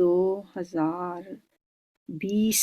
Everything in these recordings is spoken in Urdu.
2020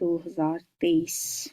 2023।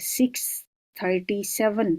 637,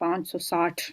560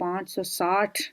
560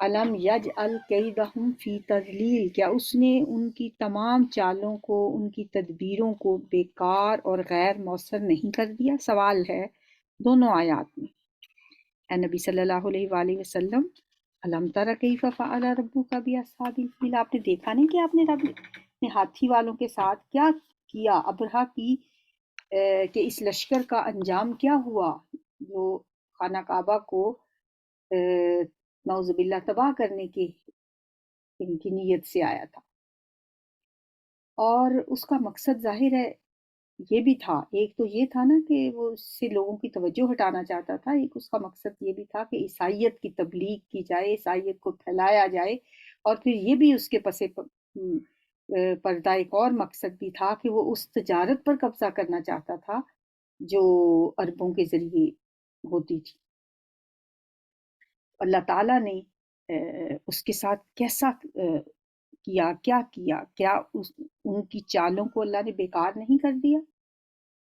علم یجعل کیدہم فی تضلیل، کیا اس نے ان کی تمام چالوں کو، ان کی تدبیروں کو بیکار اور غیر مؤثر نہیں کر دیا؟ سوال ہے دونوں آیات میں۔ اے نبی صلی اللہ علیہ وآلہ وسلم، علم تر کیف فعل ربک باصحاب الفیل، آپ نے دیکھا نہیں کہ آپ نے رب نے ہاتھی والوں کے ساتھ کیا کیا؟ ابرہہ کی کہ اس لشکر کا انجام کیا ہوا جو خانہ کعبہ کو نعوذ باللہ تباہ کرنے کی ان کی نیت سے آیا تھا۔ اور اس کا مقصد ظاہر ہے یہ بھی تھا، ایک تو یہ تھا نا کہ وہ اس سے لوگوں کی توجہ ہٹانا چاہتا تھا، ایک اس کا مقصد یہ بھی تھا کہ عیسائیت کی تبلیغ کی جائے، عیسائیت کو پھیلایا جائے، اور پھر یہ بھی اس کے پس پردہ ایک اور مقصد بھی تھا کہ وہ اس تجارت پر قبضہ کرنا چاہتا تھا جو عربوں کے ذریعے ہوتی تھی۔ اللہ تعالیٰ نے اس کے ساتھ کیسا کیا، کیا ان کی چالوں کو اللہ نے بیکار نہیں کر دیا؟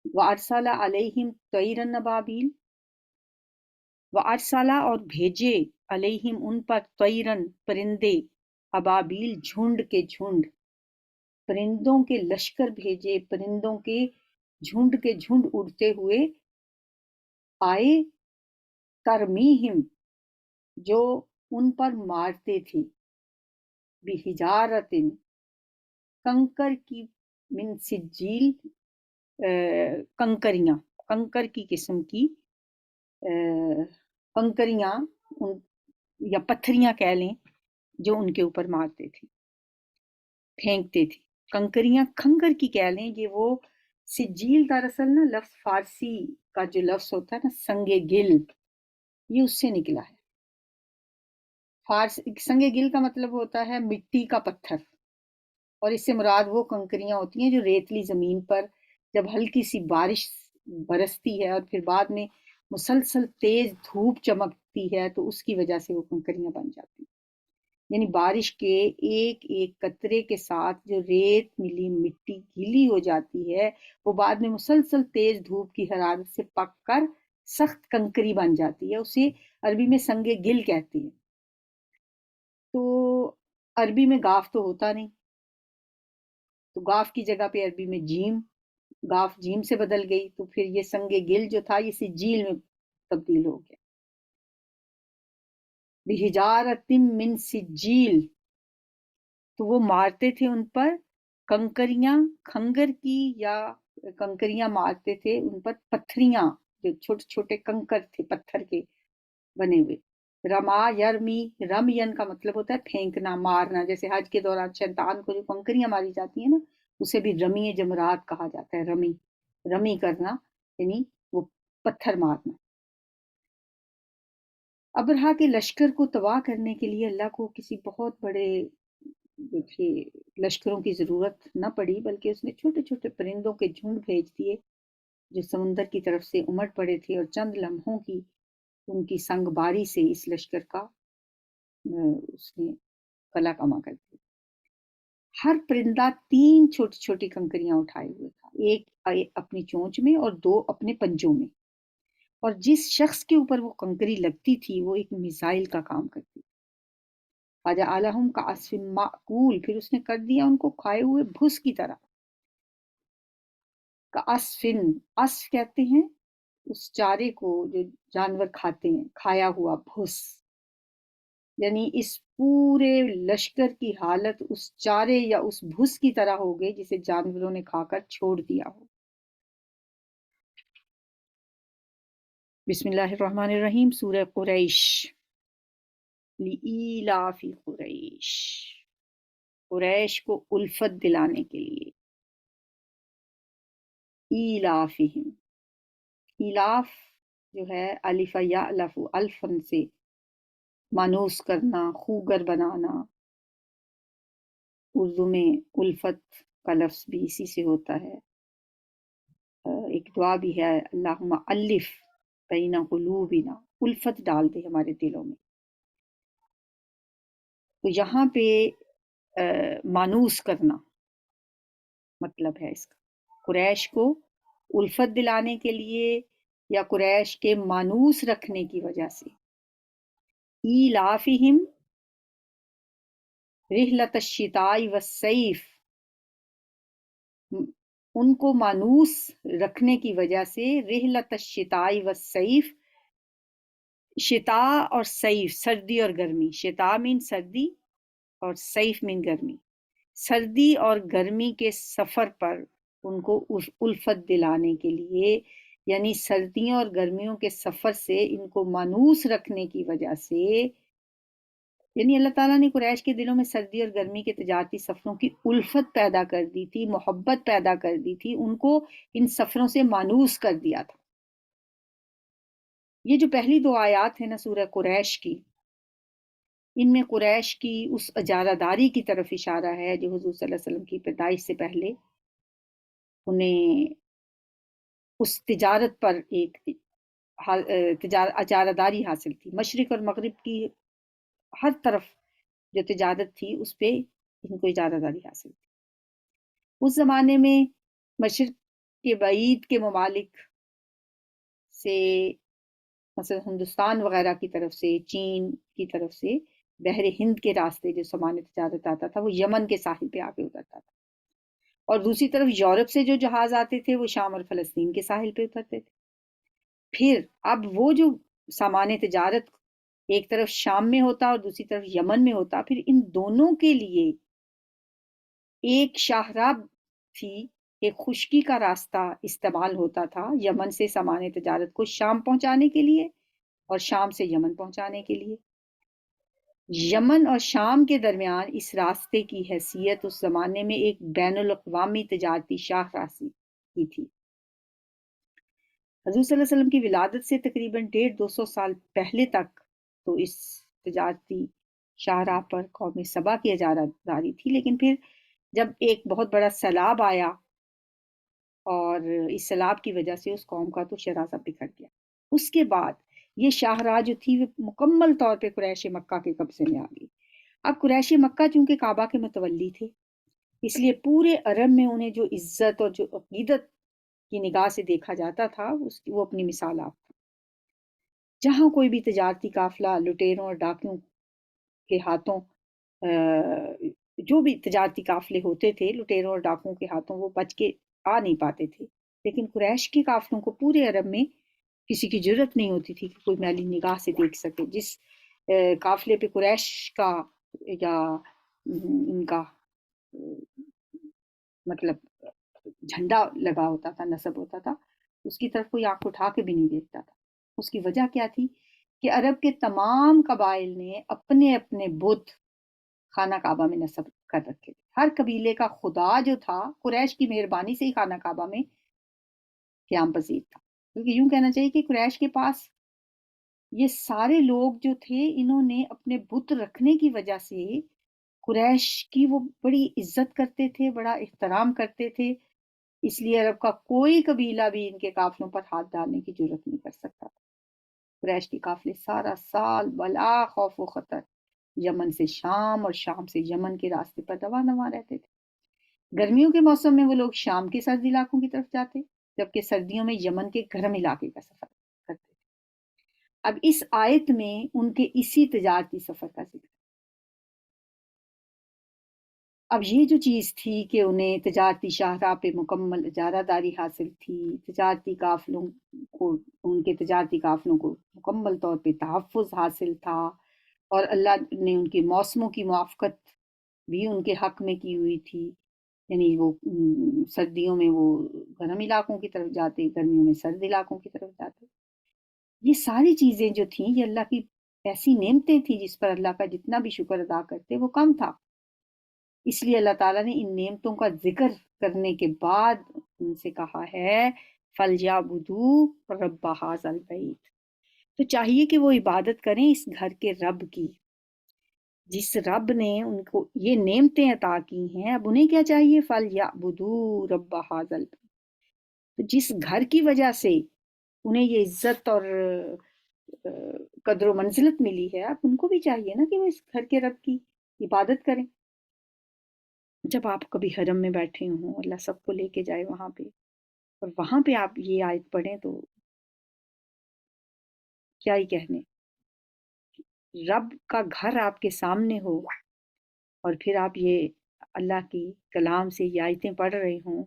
وَأَرْسَلَ عَلَيْهِمْ طَيْرًا أَبَابِيلَ، وَأَرْسَلَ اور بھیجے علیہم ان پر طیرن پرندے، ابابیل جھنڈ کے جھنڈ، پرندوں کے لشکر بھیجے، پرندوں کے جھنڈ اڑتے ہوئے آئے، ترمیہم جو ان پر مارتے تھے، بحجارت کنکر کی، من سجیل کنکریاں، کنکر کی قسم کی کنکریاں یا پتھریاں کہہ لیں جو ان کے اوپر مارتے تھے، پھینکتے تھے۔ کنکریاں کھنگر کی کہہ لیں، یہ وہ سجیل دراصل نا لفظ فارسی کا جو لفظ ہوتا ہے نا سنگ گل، یہ اس سے نکلا ہے۔ سنگ گل کا مطلب ہوتا ہے مٹی کا پتھر، اور اس سے مراد وہ کنکریاں ہوتی ہیں جو ریتلی زمین پر جب ہلکی سی بارش برستی ہے اور پھر بعد میں مسلسل تیز دھوپ چمکتی ہے تو اس کی وجہ سے وہ کنکریاں بن جاتی ہیں۔ یعنی بارش کے ایک ایک قطرے کے ساتھ جو ریت ملی مٹی گیلی ہو جاتی ہے، وہ بعد میں مسلسل تیز دھوپ کی حرارت سے پک کر سخت کنکری بن جاتی ہے، اسے عربی میں سنگ گل کہتے ہیں۔ تو عربی میں گاف تو ہوتا نہیں، تو گاف کی جگہ پہ عربی میں جیم، گاف جیم سے بدل گئی، تو پھر یہ سنگ گل جو تھا یہ سجیل میں تبدیل ہو گیا۔ بحجارت من سجیل، تو وہ مارتے تھے ان پر کنکریاں کھنگر کی، یا کنکریاں مارتے تھے ان پر پتھریاں جو چھوٹے چھوٹے کنکر تھے پتھر کے بنے ہوئے۔ رما یرمی، رمین کا مطلب ہوتا ہے پھینکنا، مارنا، جیسے حج کے دوران شیطان کو جو کنکریاں ماری جاتی ہیں نا اسے بھی رمی جمرات کہا جاتا ہے، رمی کرنا یعنی وہ پتھر مارنا۔ ابرہا کے لشکر کو تباہ کرنے کے لیے اللہ کو کسی بہت بڑے لشکروں کی ضرورت نہ پڑی، بلکہ اس نے چھوٹے چھوٹے پرندوں کے جھنڈ بھیج دیے جو سمندر کی طرف سے امٹ پڑے تھے، اور چند لمحوں کی ان کی سنگ باری سے اس لشکر کا اس نے کلا کما کر دیا۔ ہر پرندہ 3 چھوٹی چھوٹی کنکریاں اٹھائے ہوئے تھا، ایک اپنی چونچ میں اور 2 اپنے پنجوں میں، اور جس شخص کے اوپر وہ کنکری لگتی تھی وہ ایک میزائل کا کام کرتی تھی۔ فَجَعَلَهُمْ كَعَصْفٍ مَأْكُولٍ، پھر اس نے کر دیا ان کو کھائے ہوئے بھس کی طرح۔ کَعَصْفٍ، عصف کہتے ہیں اس چارے کو جو جانور کھاتے ہیں، کھایا ہوا بھس، یعنی اس پورے لشکر کی حالت اس چارے یا اس بھس کی طرح ہو گئی جسے جانوروں نے کھا کر چھوڑ دیا ہو۔ بسم اللہ الرحمن الرحیم، سورہ قریش۔ لِإِیلَافِ قریش، قریش کو الفت دلانے کے لیے۔ ایلافہم، ایلاف جو ہے الف یألف، الفن سے مانوس کرنا، خوگر بنانا، اردو میں الفت کا لفظ بھی اسی سے ہوتا ہے۔ ایک دعا بھی ہے، اللہم الف بین قلوبنا، الفت ڈال دے ہمارے دلوں میں۔ تو یہاں پہ مانوس کرنا مطلب ہے اس کا، قریش کو الفت دلانے کے لیے یا قریش کے مانوس رکھنے کی وجہ سے۔ ایلافہم رحلت الشتاء والصیف، ان کو مانوس رکھنے کی وجہ سے، رحلت الشتاء والصیف، شتاء اور صیف سردی اور گرمی، شتاء مین سردی اور صیف مین گرمی، سردی اور گرمی کے سفر پر ان کو الفت دلانے کے لیے، یعنی سردیوں اور گرمیوں کے سفر سے ان کو مانوس رکھنے کی وجہ سے، یعنی اللہ تعالیٰ نے قریش کے دلوں میں سردی اور گرمی کے تجارتی سفروں کی الفت پیدا کر دی تھی، محبت پیدا کر دی تھی، ان کو ان سفروں سے مانوس کر دیا تھا۔ یہ جو پہلی دو آیات ہیں نا سورہ قریش کی، ان میں قریش کی اس اجارہ داری کی طرف اشارہ ہے جو حضور صلی اللہ علیہ وسلم کی پیدائش سے پہلے انہیں اس تجارت پر ایک اجارہ داری حاصل تھی، مشرق اور مغرب کی ہر طرف جو تجارت تھی اس پہ ان کو اجارہ داری حاصل تھی۔ اس زمانے میں مشرق کے بعید کے ممالک سے، مثلا ہندوستان وغیرہ کی طرف سے، چین کی طرف سے بحر ہند کے راستے جو سامان تجارت آتا تھا وہ یمن کے ساحل پہ آ کے اترتا تھا، اور دوسری طرف یورپ سے جو جہاز آتے تھے وہ شام اور فلسطین کے ساحل پہ اترتے تھے۔ پھر اب وہ جو سامان تجارت ایک طرف شام میں ہوتا اور دوسری طرف یمن میں ہوتا، پھر ان دونوں کے لیے ایک شاہراہ تھی، ایک خشکی کا راستہ استعمال ہوتا تھا یمن سے سامان تجارت کو شام پہنچانے کے لیے اور شام سے یمن پہنچانے کے لیے۔ یمن اور شام کے درمیان اس راستے کی حیثیت اس زمانے میں ایک بین الاقوامی تجارتی شاہراہ کی تھی۔ حضور صلی اللہ علیہ وسلم کی ولادت سے تقریباً 150-200 سال پہلے تک تو اس تجارتی شاہراہ پر قوم سبا کی اجارہ داری تھی، لیکن پھر جب ایک بہت بڑا سیلاب آیا اور اس سیلاب کی وجہ سے اس قوم کا تو شراسہ بکھر گیا، اس کے بعد یہ شاہراہ جو تھی وہ مکمل طور پہ قریش مکہ کے قبضے میں آ گئی۔ اب قریش مکہ چونکہ کعبہ کے متولی تھے، اس لیے پورے عرب میں انہیں جو عزت اور جو عقیدت کی نگاہ سے دیکھا جاتا تھا وہ اپنی مثال آپ تھا۔ جہاں کوئی بھی تجارتی قافلہ لٹیروں اور ڈاکیوں کے ہاتھوں، جو بھی تجارتی قافلے ہوتے تھے لٹیروں اور ڈاکوؤں کے ہاتھوں وہ بچ کے آ نہیں پاتے تھے، لیکن قریش کے قافلوں کو پورے عرب میں کسی کی جرت نہیں ہوتی تھی کہ کوئی میلی نگاہ سے دیکھ سکے۔ جس قافلے پہ قریش کا یا ان کا مطلب جھنڈا لگا ہوتا تھا، نصب ہوتا تھا، اس کی طرف کوئی آنکھ اٹھا کے بھی نہیں دیکھتا تھا۔ اس کی وجہ کیا تھی کہ عرب کے تمام قبائل نے اپنے اپنے بت خانہ کعبہ میں نصب کر رکھے تھے۔ ہر قبیلے کا خدا جو تھا قریش کی مہربانی سے ہی خانہ کعبہ میں قیام پذیر تھا، کیونکہ یوں کہنا چاہیے کہ قریش کے پاس یہ سارے لوگ جو تھے انہوں نے اپنے بت رکھنے کی وجہ سے قریش کی وہ بڑی عزت کرتے تھے، بڑا احترام کرتے تھے، اس لیے عرب کا کوئی قبیلہ بھی ان کے قافلوں پر ہاتھ ڈالنے کی جرت نہیں کر سکتا تھا۔ قریش کے قافلے سارا سال بلا خوف و خطر یمن سے شام اور شام سے یمن کے راستے پر رواں رہتے تھے۔ گرمیوں کے موسم میں وہ لوگ شام کے سرد علاقوں کی طرف جاتے، جبکہ سردیوں میں یمن کے گرم علاقے کا سفر کرتے تھے۔ اب اس آیت میں ان کے اسی تجارتی سفر کا ذکر۔ اب یہ جو چیز تھی کہ انہیں تجارتی شاہراہ پہ مکمل اجارہ داری حاصل تھی، تجارتی قافلوں کو، ان کے تجارتی قافلوں کو مکمل طور پہ تحفظ حاصل تھا، اور اللہ نے ان کے موسموں کی موافقت بھی ان کے حق میں کی ہوئی تھی، یعنی وہ سردیوں میں وہ گرم علاقوں کی طرف جاتے، گرمیوں میں سرد علاقوں کی طرف جاتے۔ یہ ساری چیزیں جو تھیں یہ اللہ کی ایسی نعمتیں تھیں جس پر اللہ کا جتنا بھی شکر ادا کرتے وہ کم تھا۔ اس لیے اللہ تعالیٰ نے ان نعمتوں کا ذکر کرنے کے بعد ان سے کہا ہے فَلْيَعْبُدُوا رَبَّ هَٰذَا الْبَيْتِ، تو چاہیے کہ وہ عبادت کریں اس گھر کے رب کی، جس رب نے ان کو یہ نعمتیں عطا کی ہیں۔ اب انہیں کیا چاہیے؟ فَلْيَعْبُدُوا رَبَّ هَٰذَا الْبَيْتِ، تو جس گھر کی وجہ سے انہیں یہ عزت اور قدر و منزلت ملی ہے، اب ان کو بھی چاہیے نا کہ وہ اس گھر کے رب کی عبادت کریں۔ جب آپ کبھی حرم میں بیٹھے ہوں، اللہ سب کو لے کے جائے وہاں پہ، اور وہاں پہ آپ یہ آیت پڑھیں تو کیا ہی کہنے، رب کا گھر آپ کے سامنے ہو اور پھر آپ یہ اللہ کی کلام سے یہ آیتیں پڑھ رہے ہوں،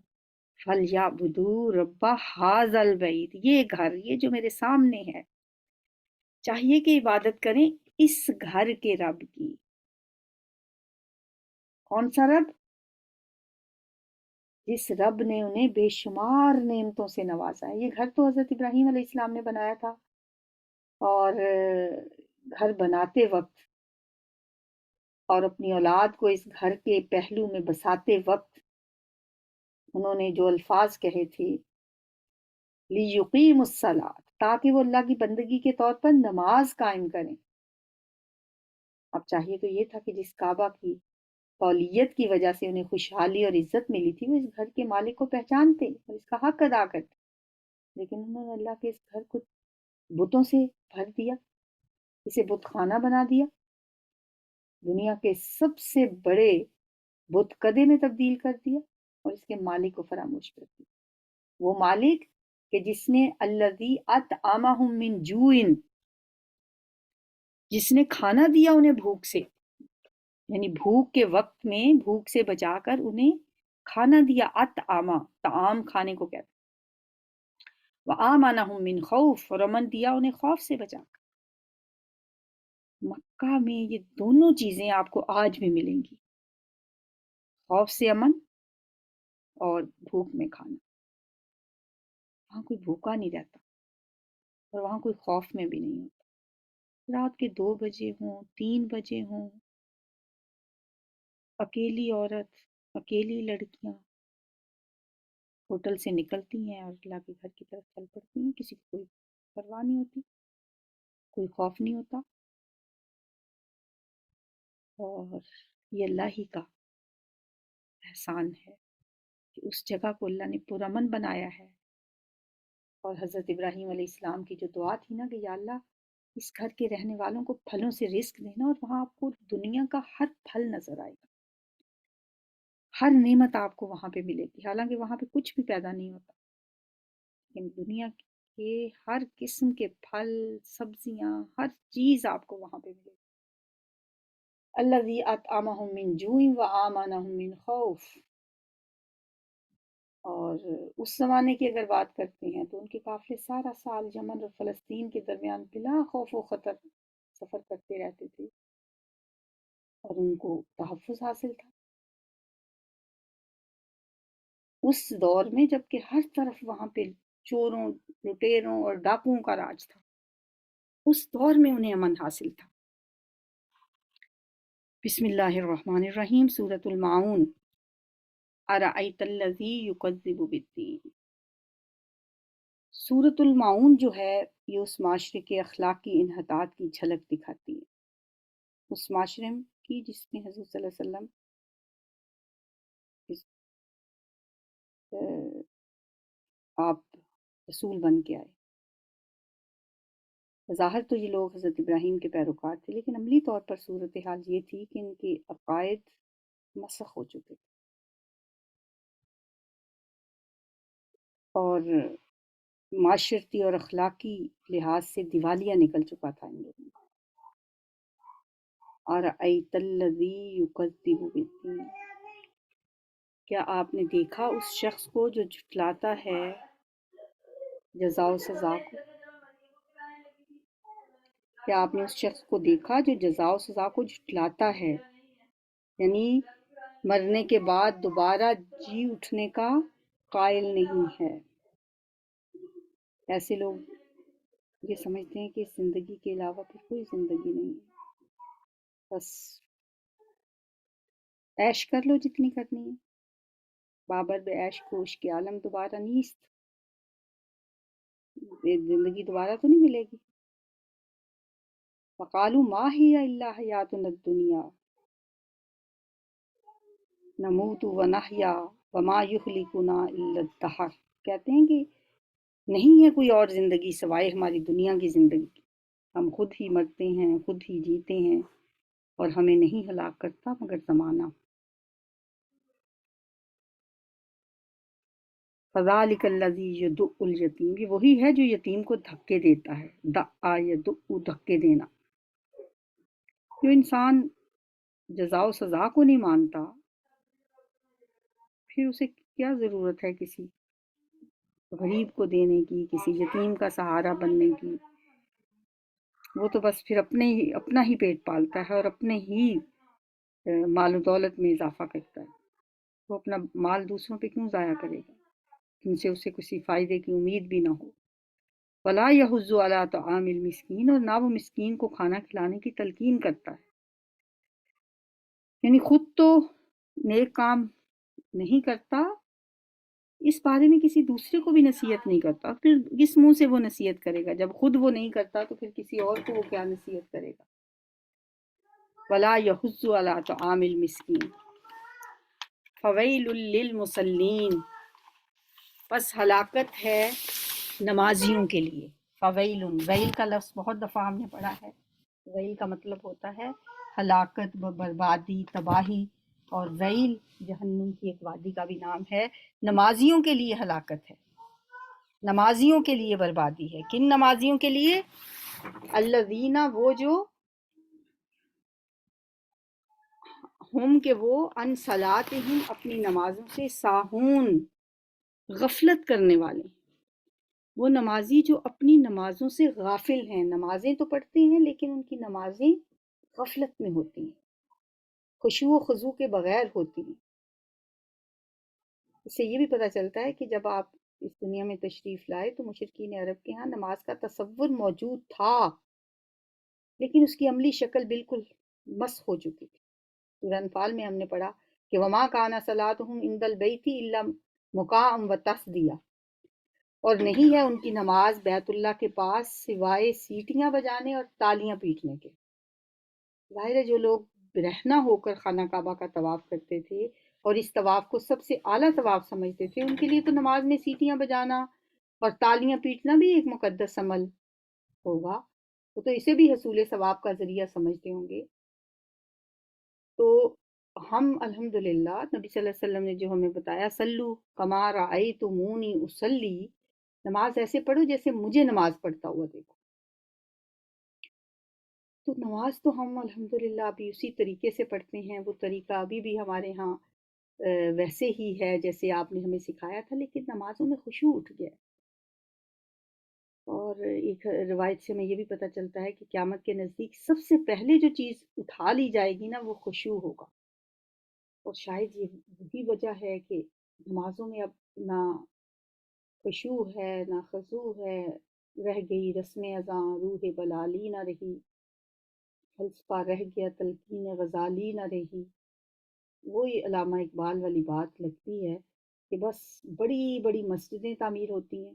فَلْيَعْبُدُوا رَبَّ هَٰذَا الْبَيْتِ، یہ گھر، یہ جو میرے سامنے ہے، چاہیے کہ عبادت کریں اس گھر کے رب کی۔ کون سا رب؟ جس رب نے انہیں بے شمار نعمتوں سے نوازا ہے۔ یہ گھر تو حضرت ابراہیم علیہ السلام نے بنایا تھا، اور گھر بناتے وقت اور اپنی اولاد کو اس گھر کے پہلو میں بساتے وقت انہوں نے جو الفاظ کہے تھے، لِيُقِيمُوا الصَّلَاةَ، تاکہ وہ اللہ کی بندگی کے طور پر نماز قائم کریں۔ اب چاہیے تو یہ تھا کہ جس کعبہ کی قولیت کی وجہ سے انہیں خوشحالی اور عزت ملی تھی، وہ اس گھر کے مالک کو پہچانتے اور اس کا حق ادا کرتے، لیکن انہوں نے اللہ کے اس گھر کو بتوں سے بھر دیا، اسے بت خانہ بنا دیا، دنیا کے سب سے بڑے بت کدے میں تبدیل کر دیا اور اس کے مالک کو فراموش کر دیا۔ وہ مالک کہ جس نے الذی اطعمہم من جوع، جس نے کھانا دیا انہیں بھوک سے، یعنی بھوک کے وقت میں بھوک سے بچا کر انہیں کھانا دیا، اطعمہ طعام کھانے کو کہتے ہیں، وآمنہم من خوف، اور امن دیا انہیں خوف سے بچا کر۔ مکہ میں یہ دونوں چیزیں آپ کو آج بھی ملیں گی، خوف سے امن اور بھوک میں کھانا۔ وہاں کوئی بھوکا نہیں رہتا اور وہاں کوئی خوف میں بھی نہیں ہوتا۔ رات کے 2 بجے ہوں، 3 بجے ہوں، اکیلی عورت، اکیلی لڑکیاں ہوٹل سے نکلتی ہیں اور اللہ کے گھر کی طرف چل پڑتی ہیں، کسی کو کوئی پرواہ نہیں ہوتی، کوئی خوف نہیں ہوتا، اور یہ اللہ ہی کا احسان ہے کہ اس جگہ کو اللہ نے پرامن بنایا ہے۔ اور حضرت ابراہیم علیہ السلام کی جو دعا تھی نا کہ یا اللہ اس گھر کے رہنے والوں کو پھلوں سے رزق دینا، اور وہاں آپ کو دنیا کا ہر پھل نظر آئے گا، ہر نعمت آپ کو وہاں پہ ملے گی، حالانکہ وہاں پہ کچھ بھی پیدا نہیں ہوتا، لیکن دنیا کے ہر قسم کے پھل، سبزیاں، ہر چیز آپ کو وہاں پہ ملے گی۔ الذی اطعمہم من جوع وآمنہم من خوف۔ اور اس زمانے کی اگر بات کرتے ہیں تو ان کے قافلے سارا سال یمن اور فلسطین کے درمیان بلا خوف و خطر سفر کرتے رہتے تھے، اور ان کو تحفظ حاصل تھا اس دور میں، جبکہ ہر طرف وہاں پہ چوروں، لٹیروں اور ڈاکوؤں کا راج تھا، اس دور میں انہیں امن حاصل تھا۔ بسم اللہ الرحمن الرحیم، سورۃ الماعون۔ ارأیت الذی یکذب بالدین۔ سورۃ الماعون جو ہے یہ اس معاشرے کے اخلاقی انحطاط کی جھلک دکھاتی ہے، اس معاشرے کی جس میں حضرت صلی اللہ علیہ وسلم آپ رسول بن کے آئے۔ ظاہر تو یہ لوگ حضرت ابراہیم کے پیروکار تھے، لیکن عملی طور پر صورتحال یہ تھی کہ ان کے عقائد مسخ ہو چکے تھے، اور معاشرتی اور اخلاقی لحاظ سے دیوالیہ نکل چکا تھا ان لوگوں کا۔ ارأیت الذی یکذب بالدین، کیا آپ نے دیکھا اس شخص کو جو جھٹلاتا ہے جزا و سزا کو؟ کیا آپ نے اس شخص کو دیکھا جو جزا و سزا کو جھٹلاتا ہے، یعنی مرنے کے بعد دوبارہ جی اٹھنے کا قائل نہیں ہے؟ ایسے لوگ یہ سمجھتے ہیں کہ زندگی کے علاوہ پھر کوئی زندگی نہیں ہے، بس عیش کر لو جتنی کرنی ہے، بابر بے عیش کوش کے عالم دوبارہ نیست، زندگی دوبارہ تو نہیں ملے گی۔ وقالوا ما ہی الا حیاتنا الدنیا نموت ونحیا وما یہلکنا الا الدہر، کہتے ہیں کہ نہیں ہے کوئی اور زندگی سوائے ہماری دنیا کی زندگی، ہم خود ہی مرتے ہیں، خود ہی جیتے ہیں، اور ہمیں نہیں ہلاک کرتا مگر زمانہ۔ فذلک الذی یدع الیتیم، یہ وہی ہے جو یتیم کو دھکے دیتا ہے، دعا یدع، دھکے دینا۔ جو انسان جزا و سزا کو نہیں مانتا، پھر اسے کیا ضرورت ہے کسی غریب کو دینے کی، کسی یتیم کا سہارا بننے کی؟ وہ تو بس پھر اپنا ہی پیٹ پالتا ہے اور اپنے ہی مال و دولت میں اضافہ کرتا ہے۔ وہ اپنا مال دوسروں پہ کیوں ضائع کرے گا جن سے اسے کسی فائدے کی امید بھی نہ ہو؟ ولا یحض علی طعام المسکین، اور نہ وہ مسکین کو کھانا کھلانے کی تلقین کرتا ہے، یعنی خود تو نیک کام نہیں کرتا، اس بارے میں کسی دوسرے کو بھی نصیحت نہیں کرتا، پھر کس منہ سے وہ نصیحت کرے گا؟ جب خود وہ نہیں کرتا تو پھر کسی اور کو وہ کیا نصیحت کرے گا؟ ولا یحض علی طعام المسکین فویل للمصلین، پس ہلاکت ہے نمازیوں کے لیے۔ فویل، ویل کا لفظ بہت دفعہ ہم نے پڑھا ہے۔ ویل کا مطلب ہوتا ہے ہلاکت، بربادی، تباہی، اور ویل جہنم کی ایک وادی کا بھی نام ہے۔ نمازیوں کے لیے ہلاکت ہے، نمازیوں کے لیے بربادی ہے۔ کن نمازیوں کے لیے؟ الذین، وہ جو، ہم کہ وہ، ان صلاتہم، اپنی نمازوں سے، ساہون، غفلت کرنے والے، وہ نمازی جو اپنی نمازوں سے غافل ہیں، نمازیں تو پڑھتے ہیں لیکن ان کی نمازیں غفلت میں ہوتی ہیں، خشوع و خضوع کے بغیر ہوتی ہیں۔ اس سے یہ بھی پتہ چلتا ہے کہ جب آپ اس دنیا میں تشریف لائے تو مشرکین عرب کے ہاں نماز کا تصور موجود تھا، لیکن اس کی عملی شکل بالکل مسخ ہو چکی تھی۔ سورہ انفال میں ہم نے پڑھا کہ وما کان صلاتہم عند البیت الا مکاء وتصدیہ، اور نہیں ہے ان کی نماز بیت اللہ کے پاس سوائے سیٹیاں بجانے اور تالیاں پیٹنے کے۔ ظاہر ہے جو لوگ برہنہ ہو کر خانہ کعبہ کا طواف کرتے تھے اور اس طواف کو سب سے اعلیٰ طواف سمجھتے تھے، ان کے لیے تو نماز میں سیٹیاں بجانا اور تالیاں پیٹنا بھی ایک مقدس عمل ہوگا، وہ تو اسے بھی حصول ثواب کا ذریعہ سمجھتے ہوں گے۔ تو ہم الحمدللہ نبی صلی اللہ علیہ وسلم نے جو ہمیں بتایا، سلو کما رأیتمونی اصلی، نماز ایسے پڑھو جیسے مجھے نماز پڑھتا ہوا دیکھو۔ تو نماز تو ہم الحمدللہ ابھی اسی طریقے سے پڑھتے ہیں، وہ طریقہ ابھی بھی ہمارے ہاں ویسے ہی ہے جیسے آپ نے ہمیں سکھایا تھا، لیکن نمازوں میں خشوع اٹھ گیا۔ اور ایک روایت سے ہمیں یہ بھی پتہ چلتا ہے کہ قیامت کے نزدیک سب سے پہلے جو چیز اٹھا لی جائے گی نا، وہ خشوع ہوگا۔ اور شاید یہ وہی وجہ ہے کہ نمازوں میں اب نہ خشوع ہے نہ خضوع ہے، رہ گئی رسم اذاں، روح بلالی نہ رہی، فلسفہ رہ گیا، تلقین غزالی نہ رہی۔ وہی علامہ اقبال والی بات لگتی ہے کہ بس بڑی بڑی مسجدیں تعمیر ہوتی ہیں،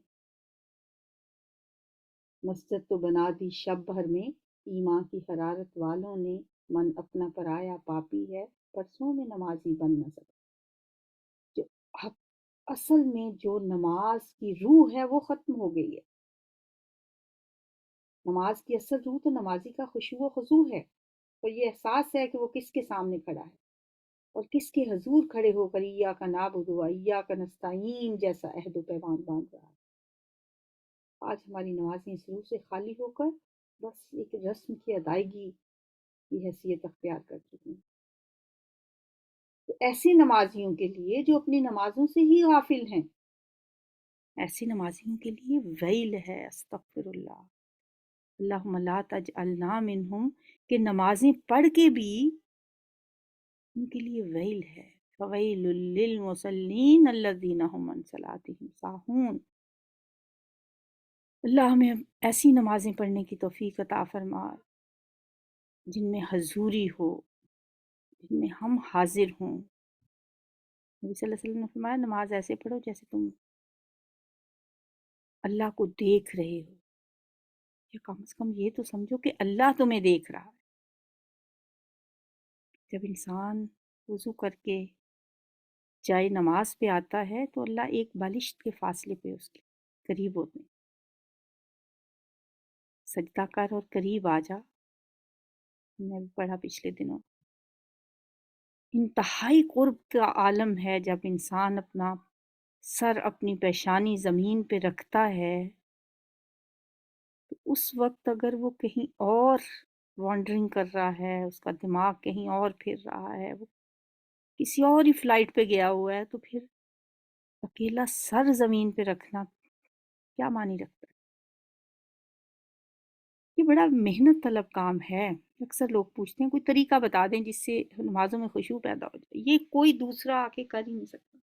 مسجد تو بنا دی شب بھر میں، ایمان کی حرارت والوں نے، من اپنا پرایا پاپی ہے، پرسوں میں نمازی بن نہ سکا۔ جو اصل میں جو نماز کی روح ہے وہ ختم ہو گئی ہے۔ نماز کی اصل روح تو نمازی کا خشوع و خضوع ہے، اور یہ احساس ہے کہ وہ کس کے سامنے کھڑا ہے اور کس کے حضور کھڑے ہو کر ایاک نعبد و ایاک نستعین جیسا عہد و پیمان باندھ رہا ہے۔ آج ہماری نمازیں اس روح سے خالی ہو کر بس ایک رسم کی ادائیگی کی حیثیت اختیار کر چکی ہیں۔ تو ایسے نمازیوں کے لیے جو اپنی نمازوں سے ہی غافل ہیں، ایسے نمازیوں کے لیے ویل ہے، استغفر اللہ، اللہم لا تجعلنا منہم، کہ نمازیں پڑھ کے بھی ان کے لیے ویل ہے۔ فویل للمصلین الذین هم عن صلاتهم ساہون۔ اللہ ہمیں ایسی نمازیں پڑھنے کی توفیق عطا فرما جن میں حضوری ہو، جن میں ہم حاضر ہوں۔ نبی صلی اللہ علیہ وسلم نے فرمایا نماز ایسے پڑھو جیسے تم اللہ کو دیکھ رہے ہو، یا کم از کم یہ تو سمجھو کہ اللہ تمہیں دیکھ رہا ہے۔ جب انسان وضو کر کے جائے نماز پہ آتا ہے تو اللہ ایک بالشت کے فاصلے پہ اس کے قریب ہوتے ہیں۔ سجدہ کر اور قریب آ جا، ہم نے بھی پڑھا پچھلے دنوں۔ انتہائی قرب کا عالم ہے جب انسان اپنا سر، اپنی پیشانی زمین پہ رکھتا ہے، تو اس وقت اگر وہ کہیں اور وانڈرنگ کر رہا ہے، اس کا دماغ کہیں اور پھر رہا ہے، وہ کسی اور ہی فلائٹ پہ گیا ہوا ہے، تو پھر اکیلا سر زمین پہ رکھنا کیا معنی رکھتا ہے؟ یہ بڑا محنت طلب کام ہے۔ اکثر لوگ پوچھتے ہیں کوئی طریقہ بتا دیں جس سے نمازوں میں خشوع پیدا ہو جائے۔ یہ کوئی دوسرا آ کے کر ہی نہیں سکتا۔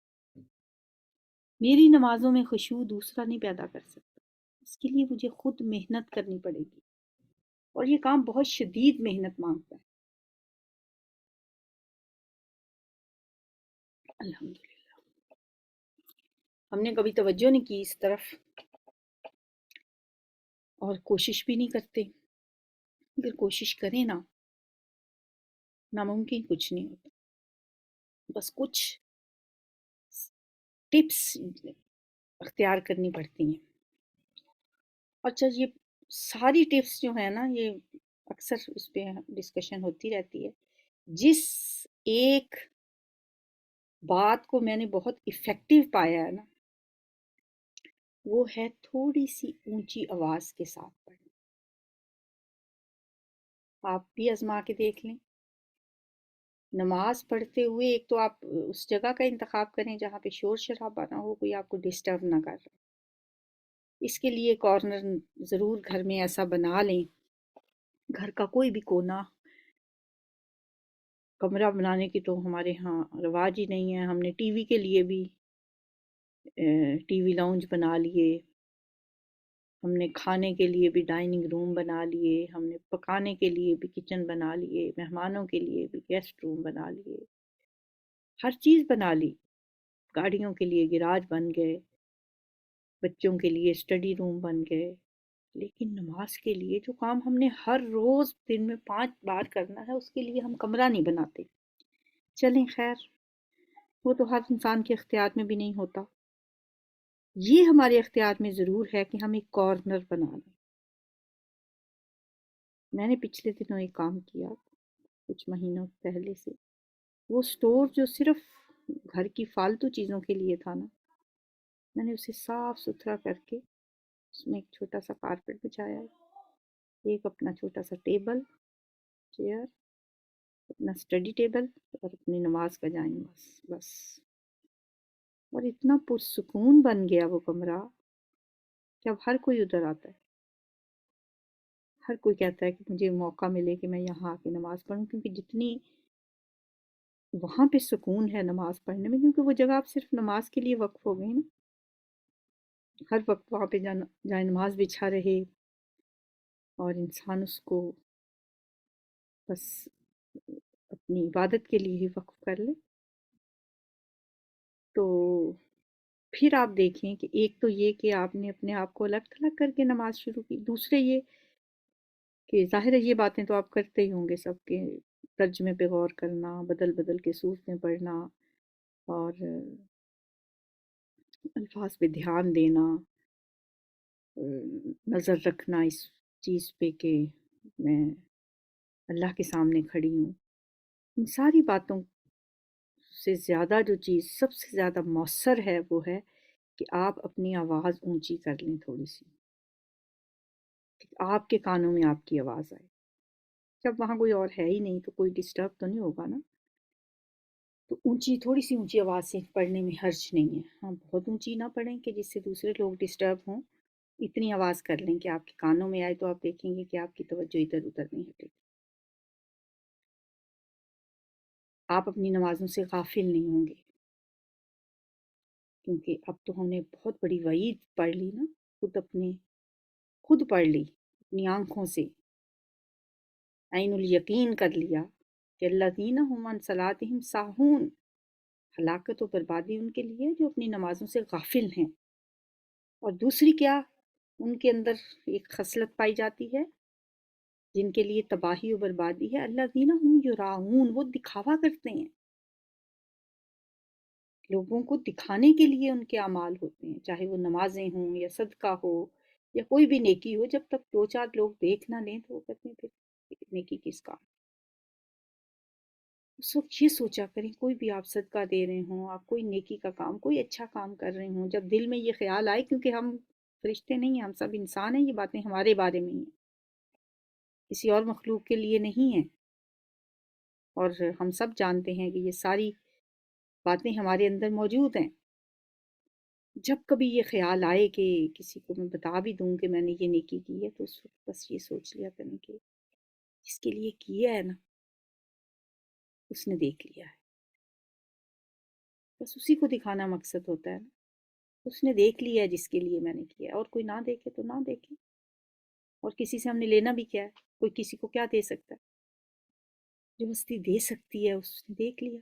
میری نمازوں میں خشوع دوسرا نہیں پیدا کر سکتا، اس کے لیے مجھے خود محنت کرنی پڑے گی، اور یہ کام بہت شدید محنت مانگتا ہے۔ الحمدللہ ہم نے کبھی توجہ نہیں کی اس طرف، اور کوشش بھی نہیں کرتے۔ اگر کوشش کریں نا، ناممکن کچھ نہیں ہوتا، بس کچھ ٹپس اختیار کرنی پڑتی ہیں۔ اچھا، یہ ساری ٹپس جو ہیں نا، یہ اکثر اس پہ ڈسکشن ہوتی رہتی ہے۔ جس ایک بات کو میں نے بہت افیکٹو پایا ہے نا، وہ ہے تھوڑی سی اونچی آواز کے ساتھ پڑھنا۔ آپ بھی آزما کے دیکھ لیں۔ نماز پڑھتے ہوئے ایک تو آپ اس جگہ کا انتخاب کریں جہاں پہ شور شرابہ نہ ہو، کوئی آپ کو ڈسٹرب نہ کر رہا۔ اس کے لیے کارنر ضرور گھر میں ایسا بنا لیں، گھر کا کوئی بھی کونا۔ کمرہ بنانے کی تو ہمارے ہاں رواج ہی نہیں ہے۔ ہم نے ٹی وی کے لیے بھی ٹی وی لاؤنج بنا لیے، ہم نے کھانے کے لیے بھی ڈائننگ روم بنا لیے، ہم نے پکانے کے لیے بھی کچن بنا لیے، مہمانوں کے لیے بھی گیسٹ روم بنا لیے، ہر چیز بنا لی۔ گاڑیوں کے لیے گراج بن گئے، بچوں کے لیے اسٹڈی روم بن گئے۔ لیکن نماز کے لیے جو کام ہم نے ہر روز دن میں 5 بار کرنا ہے، اس کے لیے ہم کمرہ نہیں بناتے۔ چلیں خیر، وہ تو ہر انسان کے اختیار میں بھی نہیں ہوتا۔ یہ ہمارے اختیار میں ضرور ہے کہ ہم ایک کارنر بنا لیں۔ میں نے پچھلے دنوں ایک کام کیا، کچھ مہینوں پہلے سے۔ وہ سٹور جو صرف گھر کی فالتو چیزوں کے لیے تھا نا، میں نے اسے صاف ستھرا کر کے اس میں ایک چھوٹا سا کارپیٹ بچھایا ہے، ایک اپنا چھوٹا سا ٹیبل، چیئر، اپنا اسٹڈی ٹیبل، اور اپنی نماز کا جائیں بس۔ اور اتنا پرسکون بن گیا وہ کمرہ کہ اب ہر کوئی ادھر آتا ہے، ہر کوئی کہتا ہے کہ مجھے موقع ملے کہ میں یہاں آ کے نماز پڑھوں، کیونکہ جتنی وہاں پہ سکون ہے نماز پڑھنے میں، کیونکہ وہ جگہ آپ صرف نماز کے لیے وقف ہو گئی نا۔ ہر وقت وہاں پہ جائے نماز بچھا رہے، اور انسان اس کو بس اپنی عبادت کے لیے ہی وقف کر لے، تو پھر آپ دیکھیں کہ ایک تو یہ کہ آپ نے اپنے آپ کو الگ تھلگ کر کے نماز شروع کی، دوسرے یہ کہ ظاہر ہے یہ باتیں تو آپ کرتے ہی ہوں گے سب کے، ترجمے پہ غور کرنا، بدل بدل کے صورتیں پڑھنا، اور الفاظ پہ دھیان دینا، نظر رکھنا اس چیز پہ کہ میں اللہ کے سامنے کھڑی ہوں۔ ان ساری باتوں سے زیادہ جو چیز سب سے زیادہ مؤثر ہے، وہ ہے کہ آپ اپنی آواز اونچی کر لیں تھوڑی سی، کہ آپ کے کانوں میں آپ کی آواز آئے۔ جب وہاں کوئی اور ہے ہی نہیں تو کوئی ڈسٹرب تو نہیں ہوگا نا، تو تھوڑی سی اونچی آواز سے پڑھنے میں حرج نہیں ہے۔ ہاں، بہت اونچی نہ پڑھیں کہ جس سے دوسرے لوگ ڈسٹرب ہوں، اتنی آواز کر لیں کہ آپ کے کانوں میں آئے، تو آپ دیکھیں گے کہ آپ کی توجہ ادھر ادھر نہیں ہٹے گی، آپ اپنی نمازوں سے غافل نہیں ہوں گے۔ کیونکہ اب تو ہم نے بہت بڑی وعید پڑھ لی نا، خود پڑھ لی اپنی آنکھوں سے، عین الیقین کر لیا کہ الذین ھم عن صلاتہم ساہون، ہلاکت و بربادی ان کے لیے جو اپنی نمازوں سے غافل ہیں۔ اور دوسری کیا ان کے اندر ایک خصلت پائی جاتی ہے جن کے لیے تباہی و بربادی ہے، الذین ھم یراؤون، وہ دکھاوا کرتے ہیں، لوگوں کو دکھانے کے لیے ان کے اعمال ہوتے ہیں، چاہے وہ نمازیں ہوں یا صدقہ ہو یا کوئی بھی نیکی ہو، جب تک 2 4 لوگ دیکھ نہ لیں تو وہ کہتے ہیں پھر نیکی کس کام۔ اس وقت یہ سوچا کریں، کوئی بھی آپ صدقہ دے رہے ہوں، آپ کوئی نیکی کا کام، کوئی اچھا کام کر رہے ہوں، جب دل میں یہ خیال آئے، کیونکہ ہم فرشتے نہیں ہیں، ہم سب انسان ہیں، یہ باتیں ہمارے بارے میں ہی ہیں، کسی اور مخلوق کے لیے نہیں ہے، اور ہم سب جانتے ہیں کہ یہ ساری باتیں ہمارے اندر موجود ہیں۔ جب کبھی یہ خیال آئے کہ کسی کو میں بتا بھی دوں کہ میں نے یہ نیکی کی ہے، تو اس وقت بس یہ سوچ لیا کریں کہ جس کے لیے کیا ہے نا، اس نے دیکھ لیا ہے، بس اسی کو دکھانا مقصد ہوتا ہے نا۔ اس نے دیکھ لیا ہے جس کے لیے میں نے کیا ہے، اور کوئی نہ دیکھے تو نہ دیکھے، اور کسی سے ہم نے لینا بھی کیا ہے؟ کوئی کسی کو کیا دے سکتا ہے؟ جو ہستی دے سکتی ہے اس نے دیکھ لیا۔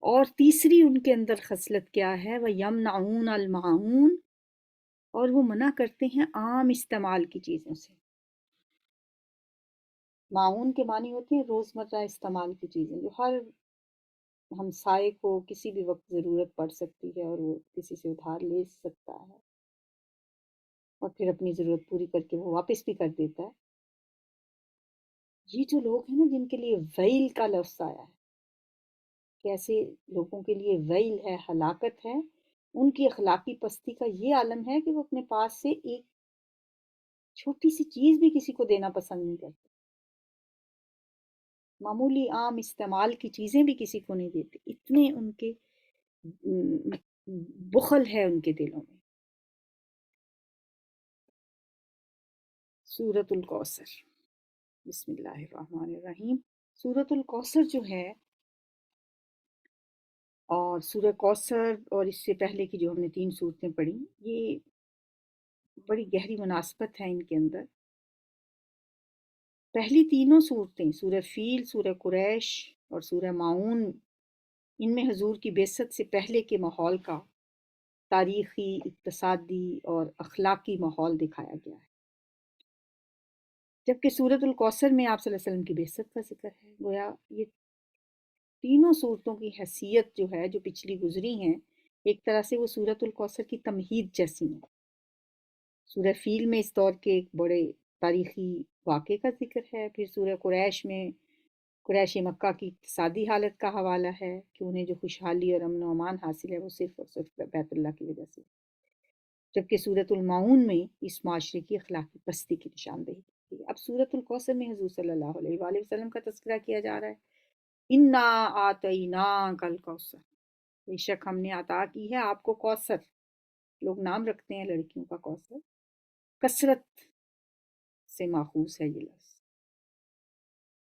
اور تیسری ان کے اندر خصلت کیا ہے؟ وَيَمْنَعُونَ الْمَاعُونَ، اور وہ منع کرتے ہیں عام استعمال کی چیزوں سے۔ معاون کے معنی ہوتے ہیں روزمرہ استعمال کی چیزیں، جو ہر ہمسائے کو کسی بھی وقت ضرورت پڑ سکتی ہے، اور وہ کسی سے ادھار لے سکتا ہے اور پھر اپنی ضرورت پوری کر کے وہ واپس بھی کر دیتا ہے۔ یہ جو لوگ ہیں نا جن کے لیے ویل کا لفظ آیا ہے، کہ ایسے لوگوں کے لیے ویل ہے، ہلاکت ہے، ان کی اخلاقی پستی کا یہ عالم ہے کہ وہ اپنے پاس سے ایک چھوٹی سی چیز بھی کسی کو دینا پسند نہیں کرتے، معمولی عام استعمال کی چیزیں بھی کسی کو نہیں دیتے، اتنے ان کے بخل ہے ان کے دلوں میں۔ سورۃ الکوثر، بسم اللہ الرحمن الرحیم۔ سورۃ الکوثر جو ہے، اور سورہ کوثر اور اس سے پہلے کی جو ہم نے 3 صورتیں پڑھی، یہ بڑی گہری مناسبت ہے ان کے اندر۔ پہلی تینوں صورتیں، سورہ فیل، سورہ قریش اور سورہ ماعون، ان میں حضور کی بعثت سے پہلے کے ماحول کا تاریخی، اقتصادی اور اخلاقی ماحول دکھایا گیا ہے، جبکہ سورۃ الکوثر میں آپ صلی اللہ علیہ وسلم کی بعثت کا ذکر ہے۔ گویا یہ تینوں صورتوں کی حیثیت جو ہے، جو پچھلی گزری ہیں، ایک طرح سے وہ سورۃ الکوثر کی تمہید جیسی ہیں۔ سورہ فیل میں اس دور کے ایک بڑے تاریخی واقعے کا ذکر ہے، پھر سورہ قریش میں قریش مکہ کی اقتصادی حالت کا حوالہ ہے کہ انہیں جو خوشحالی اور امن و امان حاصل ہے وہ صرف اور صرف بیت اللہ کی وجہ سے، جبکہ سورۃ الماعون میں اس معاشرے کی اخلاقی پستی کی نشاندہی کی ہے۔ اب سورۃ الکوثر میں حضور صلی اللہ علیہ وآلہ وسلم کا تذکرہ کیا جا رہا ہے۔ انا آتیناک الکوثر، بے شک ہم نے عطا کی ہے آپ کو کوثر۔ لوگ نام رکھتے ہیں لڑکیوں کا کوثر، کثرت سے ماخوذ ہے یہ لفظ،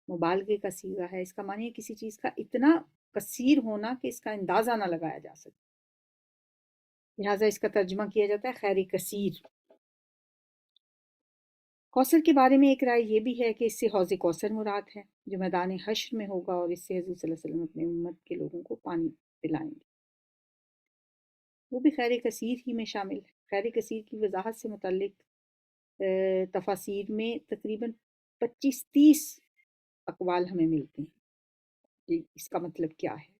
مبالغے کا صیغہ ہے۔ اس کا معنی ہے کسی چیز کا اتنا کثیر ہونا کہ اس کا اندازہ نہ لگایا جا سکے، لہٰذا اس کا ترجمہ کیا جاتا ہے خیر کثیر۔ کوثر کے بارے میں ایک رائے یہ بھی ہے کہ اس سے حوض کوثر مراد ہے، جو میدان حشر میں ہوگا، اور اس سے حضور صلی اللہ علیہ وسلم اپنے امت کے لوگوں کو پانی پلائیں گے، وہ بھی خیر کثیر ہی میں شامل ہے۔ خیر کثیر کی وضاحت سے متعلق تفاسیر میں تقریباً 25-30 اقوال ہمیں ملتے ہیں کہ اس کا مطلب کیا ہے۔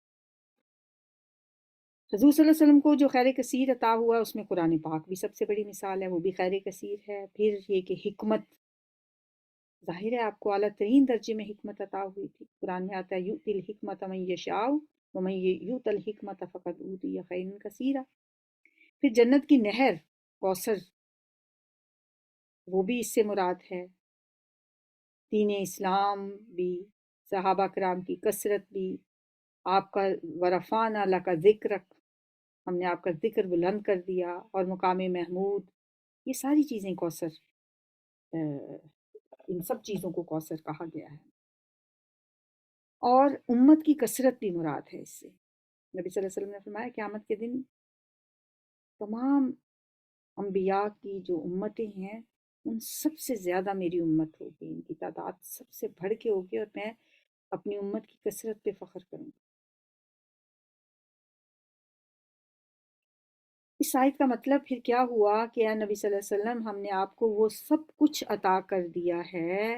حضور صلی اللہ علیہ وسلم کو جو خیر کثیر عطا ہوا اس میں قرآن پاک بھی سب سے بڑی مثال ہے، وہ بھی خیر کثیر ہے۔ پھر یہ کہ حکمت، ظاہر ہے آپ کو اعلیٰ ترین درجے میں حکمت عطا ہوئی تھی۔ قرآن میں آتا ہے یؤتی الحکمت من یشاء ومن یؤت الحکمت فقد اوتی خیرا کثیرا۔ پھر جنت کی نہر کوثر، وہ بھی اس سے مراد ہے۔ دین اسلام بھی، صحابہ کرام کی کثرت بھی، آپ کا ورفعنا لک ذکرک، ہم نے آپ کا ذکر بلند کر دیا، اور مقام محمود، یہ ساری چیزیں کوثر، ان سب چیزوں کو کوثر کہا گیا ہے۔ اور امت کی کثرت بھی مراد ہے اس سے۔ نبی صلی اللہ علیہ وسلم نے فرمایا قیامت کے دن تمام انبیاء کی جو امتیں ہیں ان سب سے زیادہ میری امت ہوگی، ان کی تعداد سب سے بڑھ کے ہوگی، اور میں اپنی امت کی کثرت پہ فخر کروں گی۔ اس آیت کا مطلب پھر کیا ہوا کہ اے نبی صلی اللہ علیہ وسلم، ہم نے آپ کو وہ سب کچھ عطا کر دیا ہے،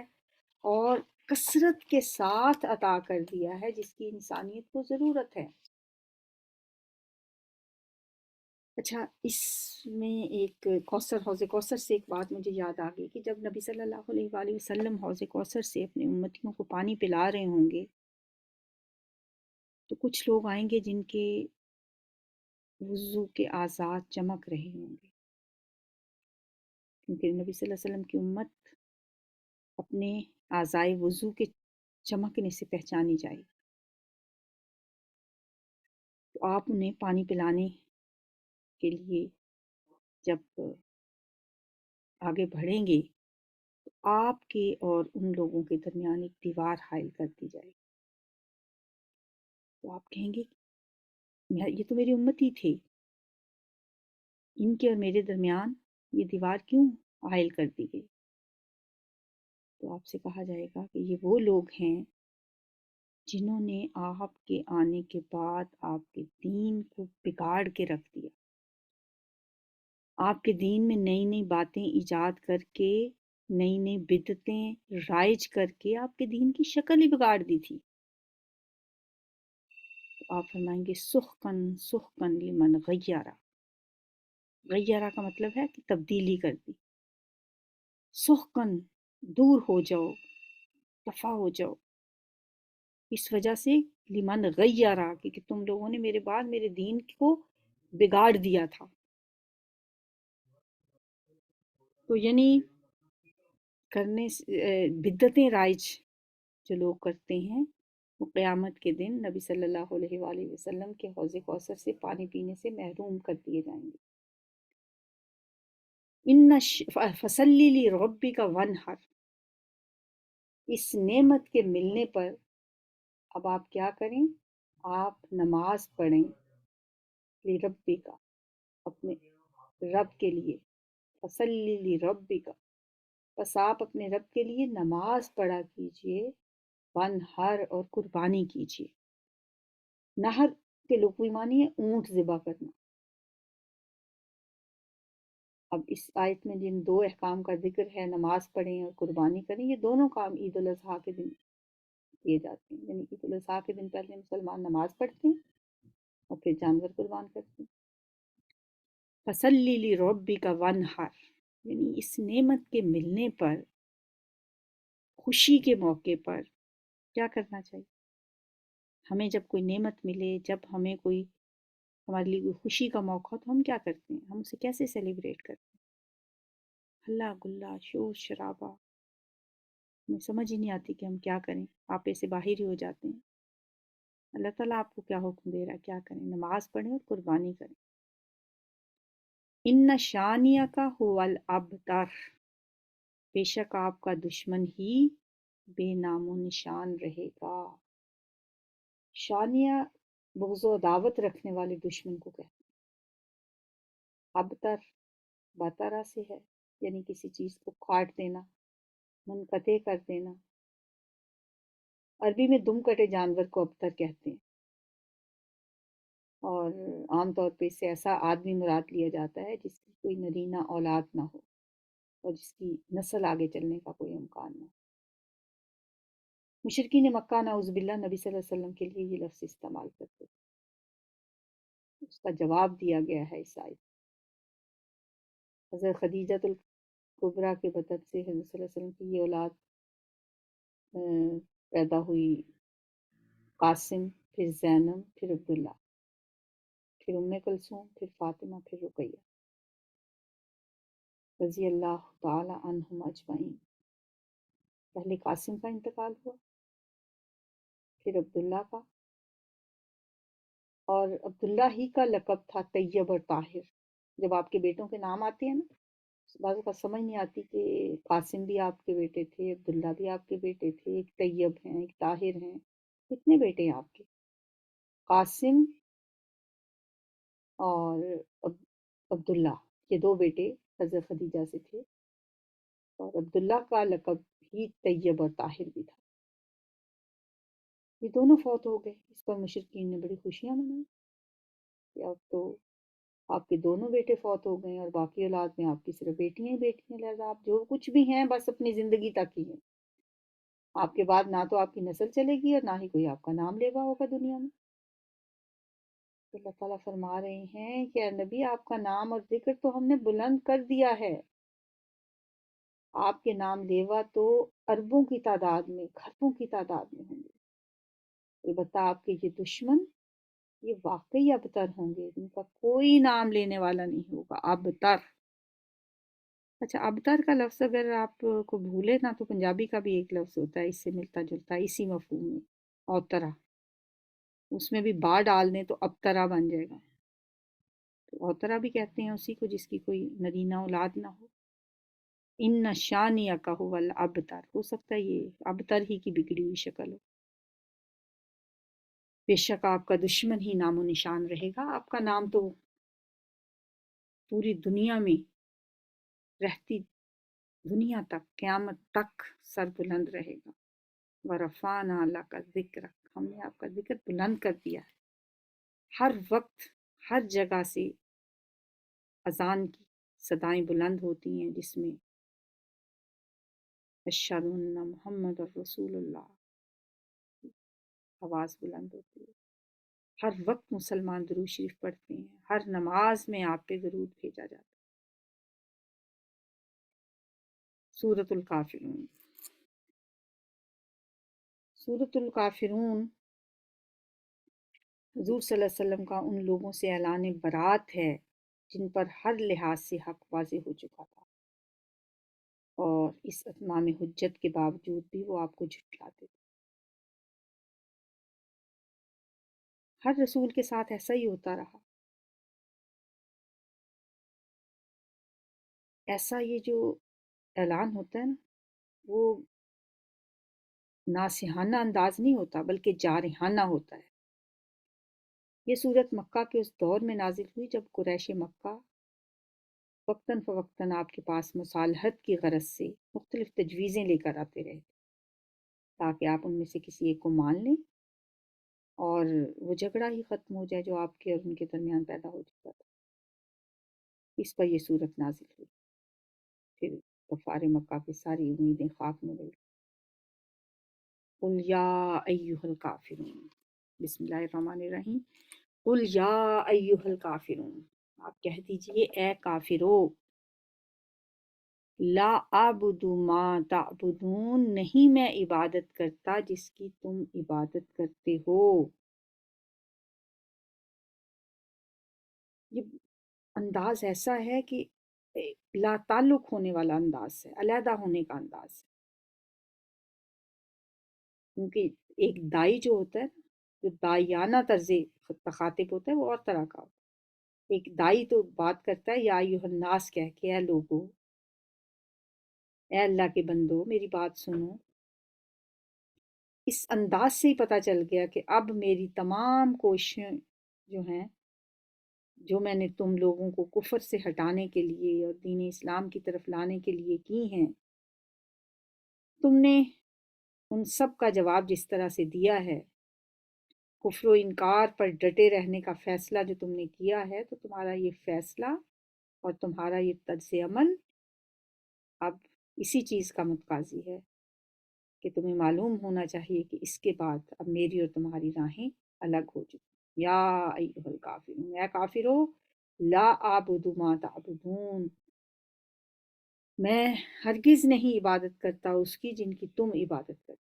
اور کثرت کے ساتھ عطا کر دیا ہے جس کی انسانیت کو ضرورت ہے۔ اچھا، اس میں ایک کوثر، حوض کوثر سے ایک بات مجھے یاد آ گئی کہ جب نبی صلی اللہ علیہ وآلہ وسلم حوض کوثر سے اپنے امتیوں کو پانی پلا رہے ہوں گے، تو کچھ لوگ آئیں گے جن کے وضو کے اعضاء چمک رہے ہوں گے، کیونکہ نبی صلی اللہ علیہ وسلم کی امت اپنے اعضائے وضو کے چمکنے سے پہچانی جائے، تو آپ انہیں پانی پلانے کے لیے جب آگے بڑھیں گے تو آپ کے اور ان لوگوں کے درمیان ایک دیوار حائل کر دی جائے، تو آپ کہیں گے یہ تو میری امت ہی تھے، ان کے اور میرے درمیان یہ دیوار کیوں حائل کر دی گئی؟ تو آپ سے کہا جائے گا کہ یہ وہ لوگ ہیں جنہوں نے آپ کے آنے کے بعد آپ کے دین کو بگاڑ کے رکھ دیا، آپ کے دین میں نئی نئی باتیں ایجاد کر کے، نئی نئی بدعتیں رائج کر کے آپ کے دین کی شکل ہی بگاڑ دی تھی۔ تو آپ فرمائیں گے سحقن سحقن لمن غیرہ، غیرہ کا مطلب ہے کہ تبدیلی کر دی، سحقن دور ہو جاؤ، دفع ہو جاؤ، اس وجہ سے لمن غیرہ کہ تم لوگوں نے میرے بعد میرے دین کو بگاڑ دیا تھا۔ تو یعنی کرنے بدعتیں رائج جو لوگ کرتے ہیں وہ قیامت کے دن نبی صلی اللہ علیہ وآلہ وسلم کے حوض کوثر سے پانی پینے سے محروم کر دیے جائیں گے۔ فصلی لربک وانحر، اس نعمت کے ملنے پر اب آپ کیا کریں؟ آپ نماز پڑھیں لربک، اپنے رب کے لیے، فصلی لربک، بس آپ اپنے رب کے لیے نماز پڑھا کیجئے، وانحر اور قربانی کیجئے۔ نہر کے لغوی معنی ہے اونٹ ذبح کرنا۔ اب اس آیت میں جن دو احکام کا ذکر ہے، نماز پڑھیں اور قربانی کریں، یہ دونوں کام عید الاضحیٰ کے دن کیے جاتے ہیں۔ یعنی عید الاضحیٰ کے دن پہلے مسلمان نماز پڑھتے ہیں اور پھر جانور قربان کرتے ہیں۔ فصلی لربک وانحر، یعنی اس نعمت کے ملنے پر، خوشی کے موقع پر کیا کرنا چاہیے؟ ہمیں جب کوئی نعمت ملے، جب ہمیں کوئی ہمارے لیے کوئی خوشی کا موقع ہو تو ہم کیا کرتے ہیں؟ ہم اسے کیسے سیلیبریٹ کرتے ہیں؟ ہلا گلا، شور شرابہ، ہمیں سمجھ ہی نہیں آتی کہ ہم کیا کریں، آپے سے باہر ہی ہو جاتے ہیں۔ اللہ تعالیٰ آپ کو کیا حکم دے رہا ہے؟ کیا کریں؟ نماز پڑھیں اور قربانی کریں۔ ان شانیک هو الابتر، بے شک آپ کا دشمن ہی بے نام و نشان رہے گا۔ شانیہ بغض و عداوت رکھنے والے دشمن کو کہتے ہیں۔ ابتر بطرہ سے ہے، یعنی کسی چیز کو کاٹ دینا، منقطع کر دینا۔ عربی میں دم کٹے جانور کو ابتر کہتے ہیں، اور عام طور پہ اس سے ایسا آدمی مراد لیا جاتا ہے جس کی کوئی نرینہ اولاد نہ ہو اور جس کی نسل آگے چلنے کا کوئی امکان نہ ہو۔ مشرکین مکہ نعوذ باللہ نبی صلی اللہ علیہ وسلم کے لیے یہ لفظ استعمال کرتے تھے، اس کا جواب دیا گیا ہے اس آیت۔ حضرت خدیجہ الکبریٰ کے بدن سے حضرت صلی اللہ علیہ وسلم کی یہ اولاد پیدا ہوئی، قاسم، پھر زینب، پھر عبداللہ، پھر ام کلثوم، پھر فاطمہ، پھر رقیہ رضی اللہ تعالی عنہم اجمعین۔ پہلے قاسم کا انتقال ہوا، پھر عبداللہ کا، اور عبداللہ ہی کا لقب تھا طیب اور طاہر۔ جب آپ کے بیٹوں کے نام آتے ہیں نا، بعض اوقات سمجھ نہیں آتی کہ قاسم بھی آپ کے بیٹے تھے، عبداللہ بھی آپ کے بیٹے تھے، ایک طیب ہیں، ایک طاہر ہیں، کتنے بیٹے ہیں آپ کے؟ قاسم اور عبداللہ، یہ دو بیٹے حضرت خدیجہ سے تھے، اور عبداللہ کا لقب ہی طیب اور طاہر بھی تھا۔ یہ دونوں فوت ہو گئے، اس پر مشرکین نے بڑی خوشیاں منائی کہ اب تو آپ کے دونوں بیٹے فوت ہو گئے اور باقی اولاد میں آپ کی صرف بیٹیاں ہی بیٹیاں، لہٰذا آپ جو کچھ بھی ہیں بس اپنی زندگی تک ہی ہیں، آپ کے بعد نہ تو آپ کی نسل چلے گی اور نہ ہی کوئی آپ کا نام لیوا ہوگا دنیا میں۔ تو اللہ تعالیٰ فرما رہے ہیں کہ اے نبی، آپ کا نام اور ذکر تو ہم نے بلند کر دیا ہے، آپ کے نام لیوا تو اربوں کی تعداد میں، کھربوں کی تعداد میں ہوں گے، البتہ آپ کے یہ دشمن یہ واقعی ابتر ہوں گے، جن کا کوئی نام لینے والا نہیں ہوگا، ابتر۔ اچھا، ابتر کا لفظ اگر آپ کو بھولے نا تو پنجابی کا بھی ایک لفظ ہوتا ہے اس سے ملتا جلتا اسی مفہوم میں، اوترا، اس میں بھی با ڈال دیں تو ابترا بن جائے گا، تو اوترا بھی کہتے ہیں اسی کو جس کی کوئی نرینہ اولاد نہ ہو۔ ان شانیہ کا هو الابتر، ہو سکتا ہے یہ ابتر ہی کی بگڑی ہوئی شکل ہو۔ بے شک آپ کا دشمن ہی نام و نشان رہے گا، آپ کا نام تو پوری دنیا میں رہتی دنیا تک قیامت تک سر بلند رہے گا۔ ورفعنا لک ذکرک، ہم نے آپ کا ذکر بلند کر دیا ہے۔ ہر وقت ہر جگہ سے اذان کی صدائیں بلند ہوتی ہیں جس میں اشہد ان محمد الرسول اللہ آواز بلند ہوتی ہے۔ ہر وقت مسلمان درود شریف پڑھتے ہیں، ہر نماز میں آپ پہ درود بھیجا جاتا ہے۔ سورۃ الکافرون، سورۃ الکافرون حضور صلی اللہ علیہ وسلم کا ان لوگوں سے اعلان برات ہے جن پر ہر لحاظ سے حق واضح ہو چکا تھا، اور اس اتمام حجت کے باوجود بھی وہ آپ کو جھٹلاتے تھے۔ ہر رسول کے ساتھ ایسا ہی ہوتا رہا۔ ایسا یہ جو اعلان ہوتا ہے نا، وہ ناصحانہ انداز نہیں ہوتا بلکہ جارحانہ ہوتا ہے۔ یہ صورت مکہ کے اس دور میں نازل ہوئی جب قریش مکہ وقتاً فوقتاً آپ کے پاس مصالحت کی غرض سے مختلف تجویزیں لے کر آتے رہے تاکہ آپ ان میں سے کسی ایک کو مان لیں اور وہ جھگڑا ہی ختم ہو جائے جو آپ کے اور ان کے درمیان پیدا ہو چکا تھا۔ اس پر یہ صورت نازل ہوئی، پھر کفار مکہ کی ساری امیدیں خاک میں گئی۔ قل یا ایھا الکافرون، بسم اللہ الرحمن الرحیم، قل یا ایھا الکافرون، آپ کہہ دیجئے اے کافرو، لا اعبد ما تعبدون، نہیں میں عبادت کرتا جس کی تم عبادت کرتے ہو۔ یہ انداز ایسا ہے کہ لا تعلق ہونے والا انداز ہے، علیحدہ ہونے کا انداز ہے، کیونکہ ایک دائی جو ہوتا ہے، جو دائیانہ طرز تخاطب ہوتا ہے وہ اور طرح کا ہوتا ہے۔ ایک دائی تو بات کرتا ہے یا ایھا الناس کہہ کے، اے لوگو، اے اللہ کے بندو میری بات سنو۔ اس انداز سے ہی پتہ چل گیا کہ اب میری تمام کوششیں جو ہیں، جو میں نے تم لوگوں کو کفر سے ہٹانے کے لیے اور دین اسلام کی طرف لانے کے لیے کی ہیں، تم نے ان سب کا جواب جس طرح سے دیا ہے، کفر و انکار پر ڈٹے رہنے کا فیصلہ جو تم نے کیا ہے، تو تمہارا یہ فیصلہ اور تمہارا یہ طرز عمل اب اسی چیز کا متقاضی ہے کہ تمہیں معلوم ہونا چاہیے کہ اس کے بعد اب میری اور تمہاری راہیں الگ ہو چکی۔ یا ایھا الکافرون، اے کافرو، لا اعبد ما تعبدون، میں ہرگز نہیں عبادت کرتا اس کی جن کی تم عبادت کرتے،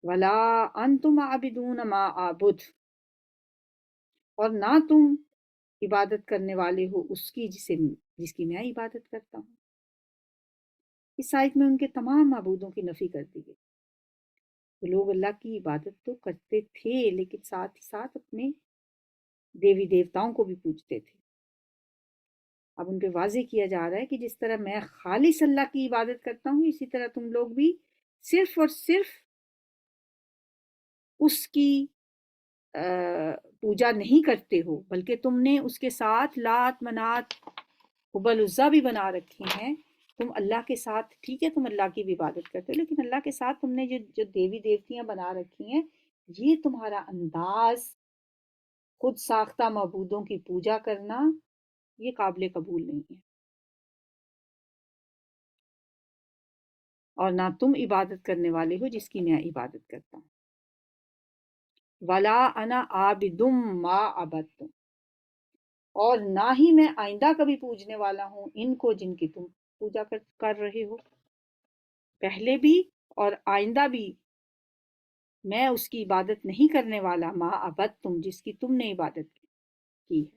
ولا انتم عابدون ما اعبد، اور نہ تم عبادت کرنے والے ہو اس کی جس کی میں عبادت کرتا ہوں۔ اس آیت میں ان کے تمام معبودوں کی نفی کر دی گئی۔ وہ لوگ اللہ کی عبادت تو کرتے تھے لیکن ساتھ ہی ساتھ اپنے دیوی دیوتاؤں کو بھی پوجتے تھے۔ اب ان پہ واضح کیا جا رہا ہے کہ جس طرح میں خالص اللہ کی عبادت کرتا ہوں، اسی طرح تم لوگ بھی صرف اور صرف اس کی پوجا نہیں کرتے ہو، بلکہ تم نے اس کے ساتھ لات منات حبل عزا بھی بنا رکھے ہیں۔ تم اللہ کے ساتھ، ٹھیک ہے تم اللہ کی بھی عبادت کرتے ہو، لیکن اللہ کے ساتھ تم نے جو دیوی دیوتیاں بنا رکھی ہیں، یہ تمہارا انداز خود ساختہ معبودوں کی پوجا کرنا، یہ قابل قبول نہیں ہے، اور نہ تم عبادت کرنے والے ہو جس کی میں عبادت کرتا ہوں۔ ولا انا عابدم ما عبدتم، اور نہ ہی میں آئندہ کبھی پوجنے والا ہوں ان کو جن کی تم پوجا کر رہے ہو، پہلے بھی اور آئندہ بھی میں اس کی عبادت نہیں کرنے والا، ما عبدتم، جس کی تم نے عبادت کی ہے۔